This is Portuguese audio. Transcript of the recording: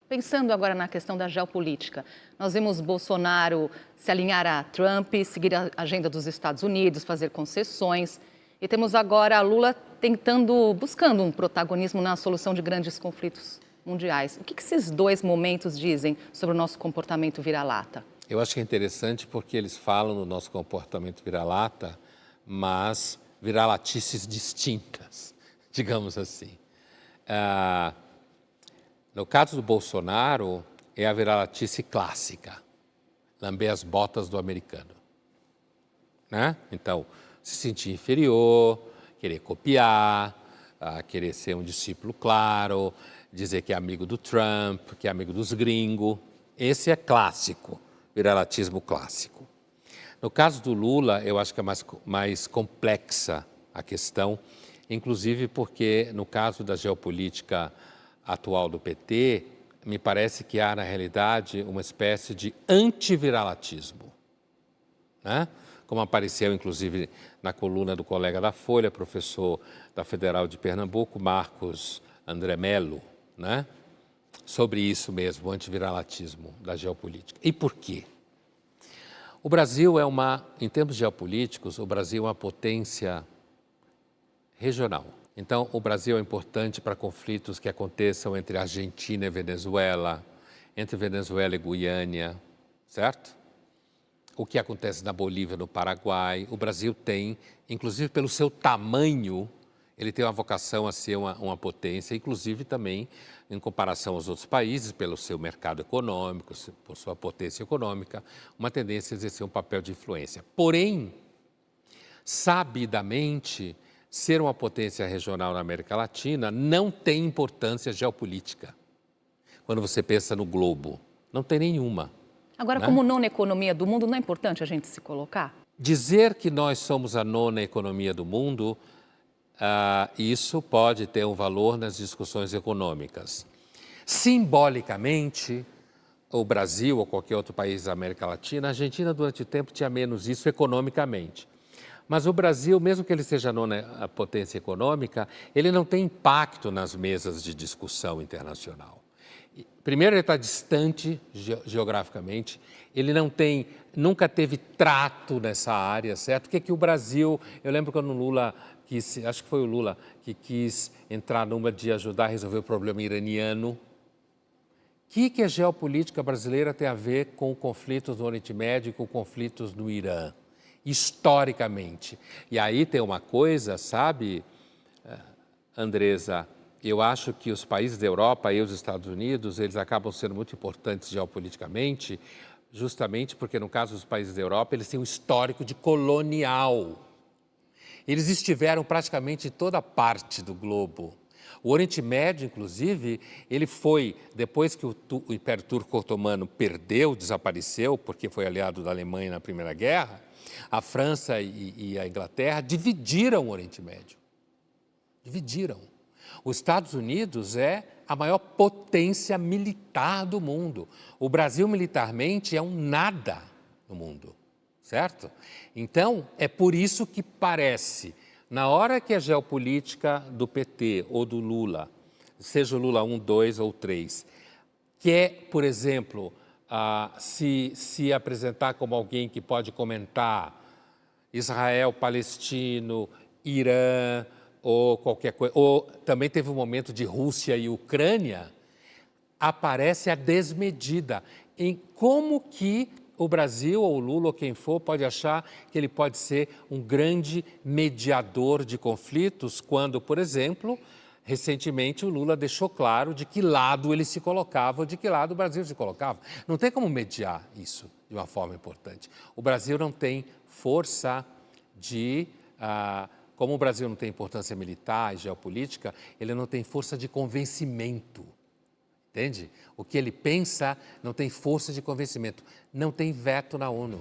Pensando agora na questão da geopolítica, nós vimos Bolsonaro se alinhar a Trump, seguir a agenda dos Estados Unidos, fazer concessões. E temos agora Lula buscando um protagonismo na solução de grandes conflitos mundiais. O que esses dois momentos dizem sobre o nosso comportamento vira-lata? Eu acho que é interessante porque eles falam do nosso comportamento vira-lata, mas vira-latices distintas, digamos assim. No caso do Bolsonaro, é a vira-latice clássica, lamber as botas do americano, né? Então, se sentir inferior, querer copiar, querer ser um discípulo claro, dizer que é amigo do Trump, que é amigo dos gringos. Esse é clássico, vira-latismo clássico. No caso do Lula, eu acho que é mais complexa a questão, inclusive porque no caso da geopolítica atual do PT, me parece que há, na realidade, uma espécie de antiviralatismo, né? Como apareceu, inclusive, na coluna do colega da Folha, professor da Federal de Pernambuco, Marcos André Mello, né? Sobre isso mesmo, o antiviralatismo da geopolítica. E por quê? O Brasil em termos geopolíticos, o Brasil é uma potência regional. Então, o Brasil é importante para conflitos que aconteçam entre Argentina e Venezuela, entre Venezuela e Guiana, certo? O que acontece na Bolívia, no Paraguai. O Brasil tem, inclusive pelo seu tamanho, ele tem uma vocação a ser uma potência, inclusive também em comparação aos outros países, pelo seu mercado econômico, por sua potência econômica, uma tendência a exercer um papel de influência. Porém, sabidamente, ser uma potência regional na América Latina não tem importância geopolítica. Quando você pensa no globo, não tem nenhuma. Agora, né? como nona economia do mundo, não é importante a gente se colocar? Dizer que nós somos a nona economia do mundo, isso pode ter um valor nas discussões econômicas. Simbolicamente, o Brasil ou qualquer outro país da América Latina, a Argentina durante o tempo tinha menos isso economicamente. Mas o Brasil, mesmo que ele seja a nona potência econômica, ele não tem impacto nas mesas de discussão internacional. Primeiro, ele está distante geograficamente, ele nunca teve trato nessa área, certo? O que o Brasil, eu lembro quando o Lula acho que foi o Lula que quis entrar numa de ajudar a resolver o problema iraniano. O que a geopolítica brasileira tem a ver com conflitos no Oriente Médio e com conflitos no Irã? Historicamente. E aí tem uma coisa, sabe, Andresa, eu acho que os países da Europa e os Estados Unidos, eles acabam sendo muito importantes geopoliticamente, justamente porque, no caso dos países da Europa, eles têm um histórico de colonial. Eles estiveram praticamente em toda parte do globo. O Oriente Médio, inclusive, ele foi, depois que o Império Turco Otomano perdeu, desapareceu, porque foi aliado da Alemanha na Primeira Guerra, a França e a Inglaterra dividiram o Oriente Médio. Dividiram. Os Estados Unidos é a maior potência militar do mundo. O Brasil, militarmente, é um nada no mundo, certo? Então, é por isso que parece, na hora que a geopolítica do PT ou do Lula, seja o Lula 1, 2 ou 3, quer, por exemplo, se apresentar como alguém que pode comentar Israel, Palestino, Irã ou qualquer coisa, ou também teve um momento de Rússia e Ucrânia, aparece a desmedida em como que o Brasil ou o Lula ou quem for pode achar que ele pode ser um grande mediador de conflitos quando, por exemplo, recentemente o Lula deixou claro de que lado ele se colocava, de que lado o Brasil se colocava. Não tem como mediar isso de uma forma importante. O Brasil não tem força como o Brasil não tem importância militar e geopolítica, ele não tem força de convencimento. Entende? O que ele pensa não tem força de convencimento, não tem veto na ONU.